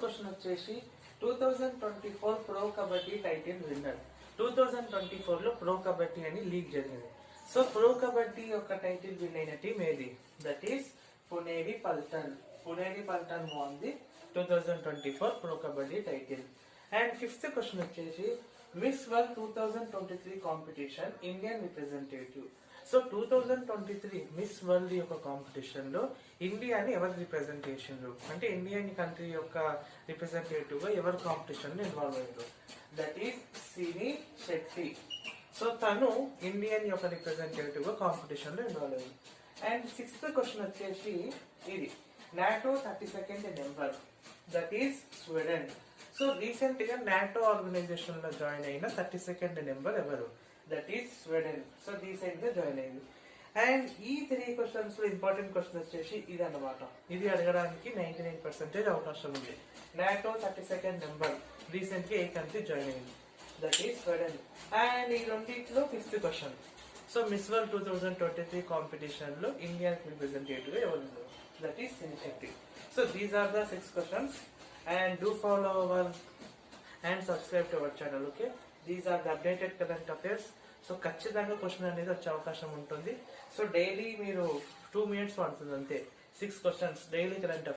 Question వచ్చేసి 2024 pro kabaddi title winner. 2024 లో pro kabaddi అని లీగ్ జరిగింది. సో ప్రో కబడ్డీ యొక్క టైటిల్ విన్ అయిన టీం ఏది? That is Puneri Paltan. Puneri Paltan won the 2024 pro kabaddi title. And fifth question వచ్చేసి Miss World 2023 competition Indian representative. So 2023 Miss World యొక్క competition లో ఇండియాని ఎవరు రిప్రజెంట్ చేసిండ్రు అంటే ఇండియన్ కంట్రీ యొక్క రిప్రజెంటేటివ్ గా ఎవరు కాంపిటీషన్ లో ఇన్వాల్వ్ అయ్యారు? That is Sini Shetty. So తను ఇండియన్ యొక్క రిప్రజెంటేటివ్ గా కాంపిటీషన్ లో ఇన్వాల్వ్ అయ్యారు. అండ్ సిక్స్త్ క్వశ్చన్ వచ్చేసి ఇది NATO 32nd number. That is Sweden. So recent గా నాటో ఆర్గనైజేషన్ లో జాయిన్ అయిన 32nd నెంబర్ ఎవరు? That is Sweden. So recent గా జాయిన్ అయింది. అండ్ ఈ 3 క్వశ్చన్స్ లో ఇంపార్టెంట్ క్వశ్చన్ వచ్చేసి ఇది అన్నమాట. ఇది అడగడానికి 99% అవకాశం ఉంది. నాటో 32nd నెంబర్ రీసెంట్ గా ఏ కంట్రీ జాయిన్ అయింది? That is Sweden. అండ్ ఈ రెండింటిలో 5th question. So Miss World 2023 competition లో ఇండియా రిప్రజెంటేటివ్ గా ఎవరు? That is Sini Shetty. So these are the 6 questions. And do follow our and subscribe to our channel. Okay, these are the updated current affairs. So ఖచ్చితంగా question అనేది వచ్చే అవకాశం ఉంటుంది. So daily మీరు 2 minutes పడుతుంది అంతే. 6 క్వశ్చన్స్ డైలీ కరెంట్